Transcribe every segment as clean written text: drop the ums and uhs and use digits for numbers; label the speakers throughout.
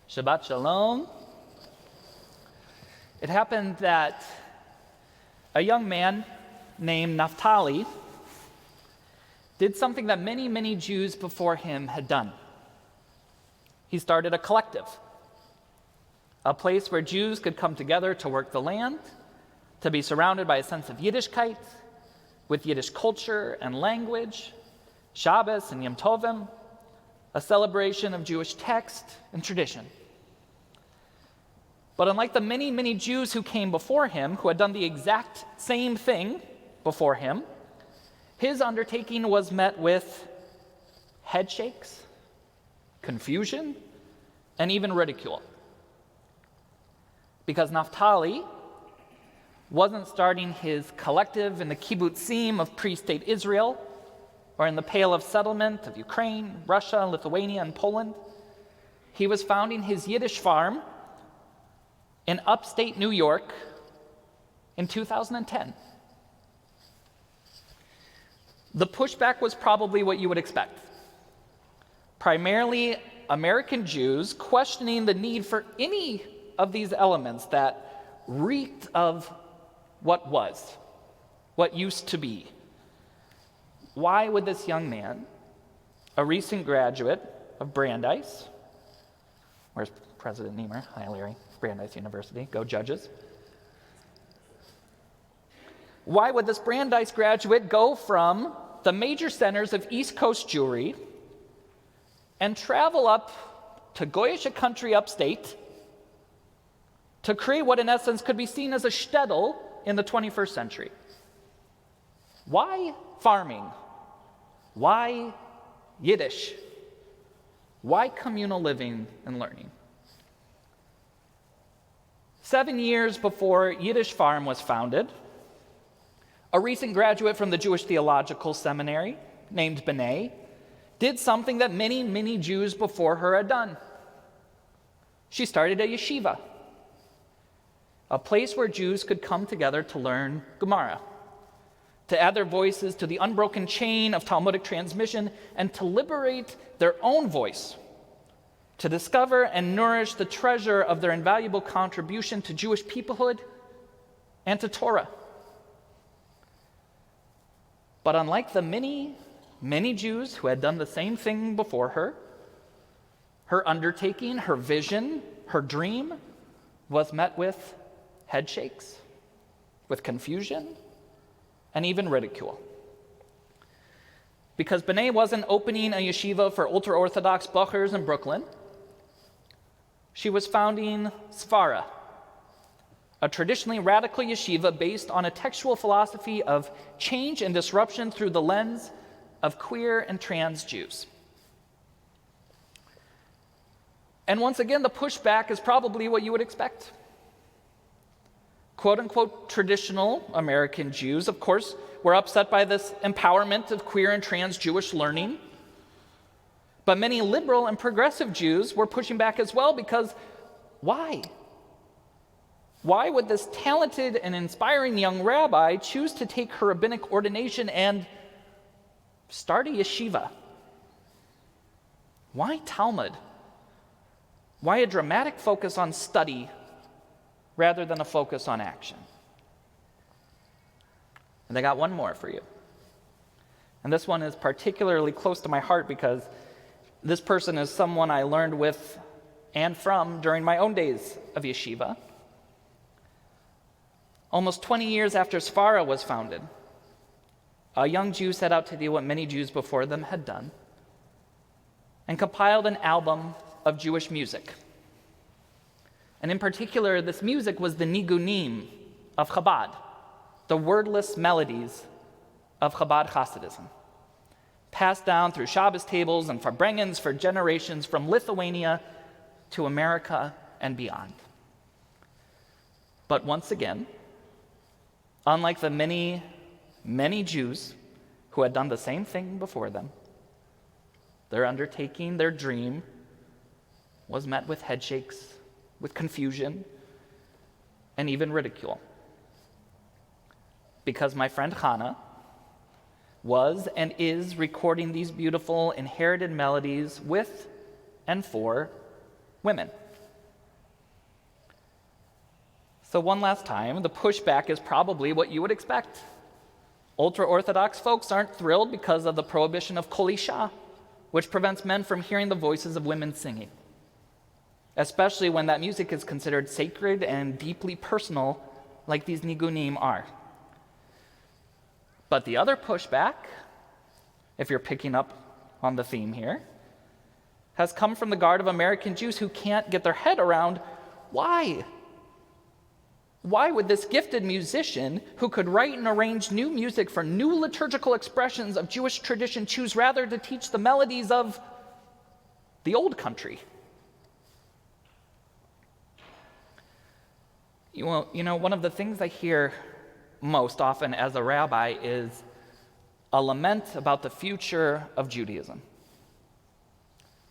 Speaker 1: Shabbat shalom. It happened that a young man named Naphtali did something that many Jews before him had done. He started a collective, a place where Jews could come together to work the land, to be surrounded by a sense of Yiddishkeit, with Yiddish culture and language, Shabbos and Yom Tovim, a celebration of Jewish text and tradition. But unlike the many Jews who came before him, who had done the exact same thing before him, his undertaking was met with head shakes, confusion, and even ridicule. Because Naphtali wasn't starting his collective in the kibbutzim of pre-state Israel, or in the Pale of Settlement of Ukraine, Russia, Lithuania, and Poland. He was founding his Yiddish farm in upstate New York in 2010. The pushback was probably what you would expect. Primarily American Jews questioning the need for any of these elements that reeked of what was, what used to be. Why would this young man, a recent graduate of Brandeis, where's President Niemer? Hi, Larry. Brandeis University. Go Judges. Why would this Brandeis graduate go from the major centers of East Coast Jewry and travel up to Goyish country upstate to create what in essence could be seen as a shtetl in the 21st century? Why farming? Why Yiddish? Why communal living and learning? 7 years before Yiddish Farm was founded, a recent graduate from the Jewish Theological Seminary named B'nai did something that many Jews before her had done. She started a yeshiva, a place where Jews could come together to learn Gemara, to add their voices to the unbroken chain of Talmudic transmission, and to liberate their own voice, to discover and nourish the treasure of their invaluable contribution to Jewish peoplehood and to Torah. But unlike the many Jews who had done the same thing before her, her undertaking, her vision, her dream was met with head shakes, with confusion, and even ridicule. Because B'nai wasn't opening a yeshiva for ultra-Orthodox Buchers in Brooklyn. She was founding Svara, a traditionally radical yeshiva based on a textual philosophy of change and disruption through the lens of queer and trans Jews. And once again, the pushback is probably what you would expect. Quote-unquote traditional American Jews, of course, were upset by this empowerment of queer and trans Jewish learning. But many liberal and progressive Jews were pushing back as well, because why? Why would this talented and inspiring young rabbi choose to take her rabbinic ordination and start a yeshiva? Why Talmud? Why a dramatic focus on study rather than a focus on action? And I got one more for you. And this one is particularly close to my heart because this person is someone I learned with and from during my own days of yeshiva. Almost 20 years after Svara was founded, a young Jew set out to do what many Jews before them had done and compiled an album of Jewish music. And in particular, this music was the nigunim of Chabad, the wordless melodies of Chabad Hasidism, passed down through Shabbos tables and farbrengens for generations from Lithuania to America and beyond. But once again, unlike the many Jews who had done the same thing before them, their undertaking, their dream, was met with head shakes, with confusion, and even ridicule. Because my friend Hannah was and is recording these beautiful inherited melodies with and for women. So one last time, the pushback is probably what you would expect. Ultra-Orthodox folks aren't thrilled because of the prohibition of kol isha, which prevents men from hearing the voices of women singing, especially when that music is considered sacred and deeply personal, like these nigunim are. But the other pushback, if you're picking up on the theme here, has come from the guard of American Jews who can't get their head around why. Why would this gifted musician who could write and arrange new music for new liturgical expressions of Jewish tradition choose rather to teach the melodies of the old country? You know, one of the things I hear most often as a rabbi is a lament about the future of Judaism.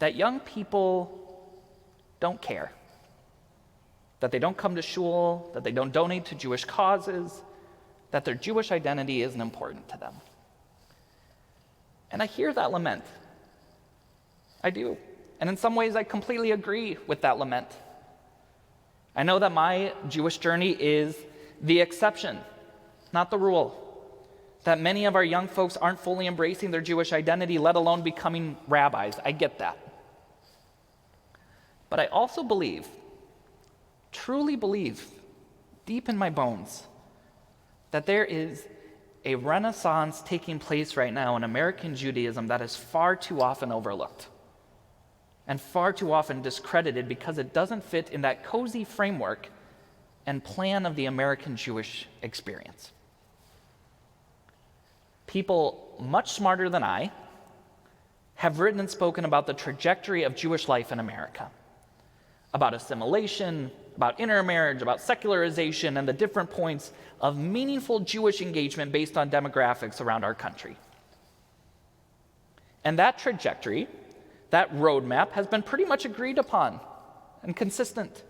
Speaker 1: That young people don't care. That they don't come to shul, that they don't donate to Jewish causes, that their Jewish identity isn't important to them. And I hear that lament. I do. And in some ways, I completely agree with that lament. I know that my Jewish journey is the exception, not the rule. That many of our young folks aren't fully embracing their Jewish identity, let alone becoming rabbis. I get that. But I also believe, truly believe, deep in my bones, that there is a renaissance taking place right now in American Judaism that is far too often overlooked and far too often discredited because it doesn't fit in that cozy framework and plan of the American Jewish experience. People much smarter than I have written and spoken about the trajectory of Jewish life in America, about assimilation, about intermarriage, about secularization, and the different points of meaningful Jewish engagement based on demographics around our country. And that trajectory, that roadmap, has been pretty much agreed upon and consistent.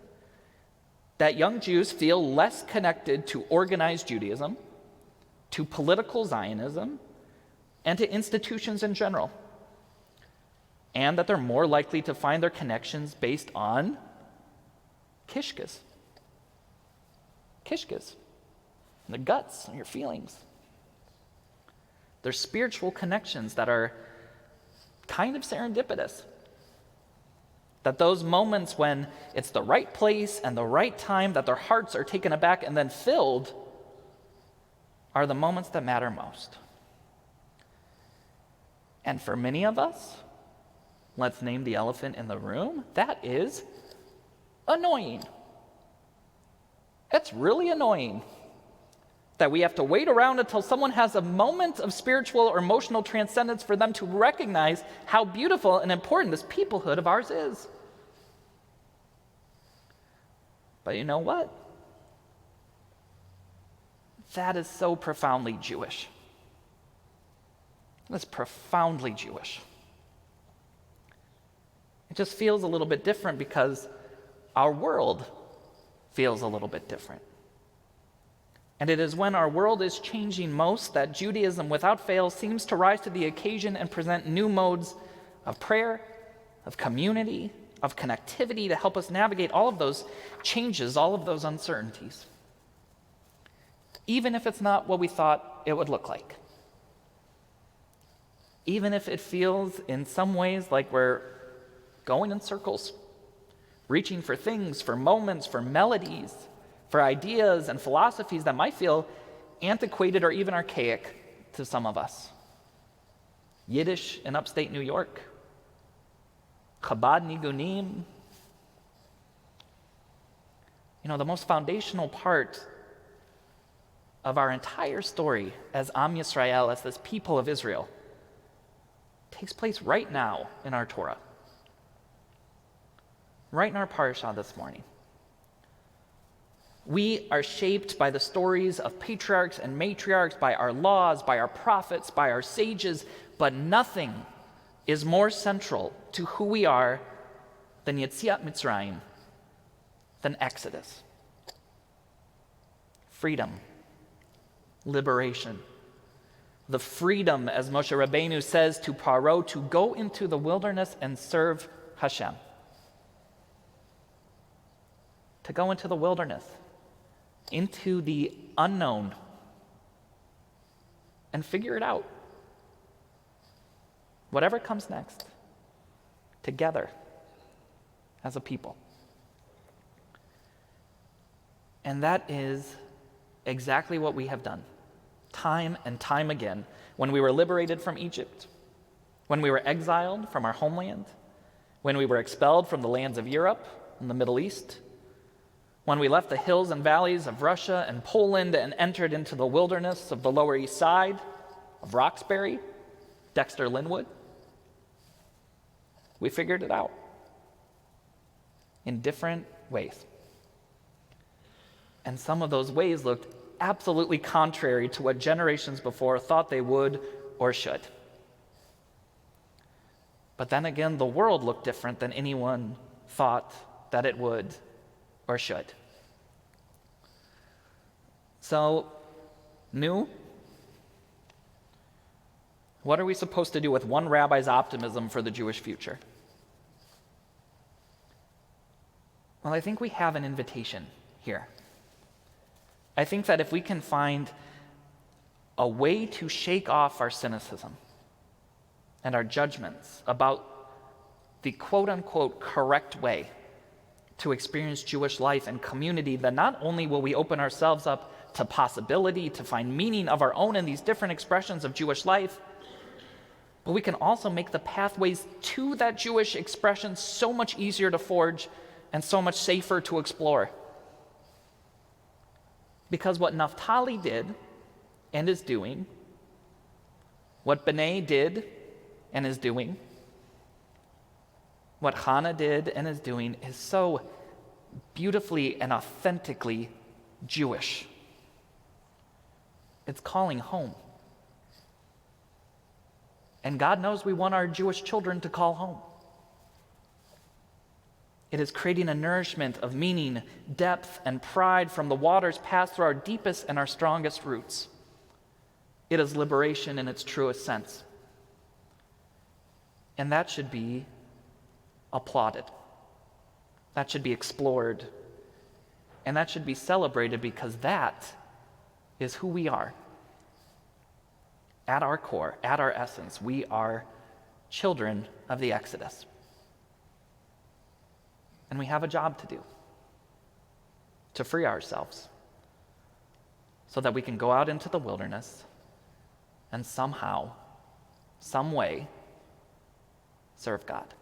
Speaker 1: That young Jews feel less connected to organized Judaism, to political Zionism, and to institutions in general. And that they're more likely to find their connections based on kishkas. Kishkas. The guts, your feelings. They're spiritual connections that are kind of serendipitous. That those moments when it's the right place and the right time, that their hearts are taken aback and then filled, are the moments that matter most. And for many of us, let's name the elephant in the room, that is annoying. It's really annoying that we have to wait around until someone has a moment of spiritual or emotional transcendence for them to recognize how beautiful and important this peoplehood of ours is. But you know what? That is so profoundly Jewish. That's profoundly Jewish. It just feels a little bit different because our world feels a little bit different. And it is when our world is changing most that Judaism, without fail, seems to rise to the occasion and present new modes of prayer, of community, of connectivity to help us navigate all of those changes, all of those uncertainties. Even if it's not what we thought it would look like. Even if it feels in some ways like we're going in circles, reaching for things, for moments, for melodies, for ideas and philosophies that might feel antiquated or even archaic to some of us. Yiddish in upstate New York, Chabad Nigunim. You know, the most foundational part of our entire story as Am Yisrael, as this people of Israel, takes place right now in our Torah. Right in our Parashat this morning. We are shaped by the stories of patriarchs and matriarchs, by our laws, by our prophets, by our sages, but nothing is more central to who we are than Yetziat Mitzrayim, than Exodus. Freedom, liberation. The freedom, as Moshe Rabbeinu says to Paro, to go into the wilderness and serve Hashem. To go into the wilderness. into the unknown and figure it out. Whatever comes next, together as a people. And that is exactly what we have done, time and time again, when we were liberated from Egypt, when we were exiled from our homeland, when we were expelled from the lands of Europe and the Middle East, when we left the hills and valleys of Russia and Poland and entered into the wilderness of the Lower East Side, of Roxbury, Dexter Linwood. We figured it out in different ways. And some of those ways looked absolutely contrary to what generations before thought they would or should. But then again, the world looked different than anyone thought that it would or should. So, new? What are we supposed to do with one rabbi's optimism for the Jewish future? Well, I think we have an invitation here. I think that if we can find a way to shake off our cynicism and our judgments about the quote-unquote correct way to experience Jewish life and community, then not only will we open ourselves up to possibility, to find meaning of our own in these different expressions of Jewish life, but we can also make the pathways to that Jewish expression so much easier to forge and so much safer to explore. Because what Naphtali did and is doing, what B'nai did and is doing, what Hannah did and is doing is so beautifully and authentically Jewish. It's calling home. And God knows we want our Jewish children to call home. It is creating a nourishment of meaning, depth, and pride from the waters passed through our deepest and our strongest roots. It is liberation in its truest sense. And that should be applauded. That should be explored. And that should be celebrated because that is who we are. At our core, at our essence, we are children of the Exodus. And we have a job to do, to free ourselves, so that we can go out into the wilderness and somehow, some way, serve God.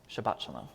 Speaker 1: Shabbat Shalom.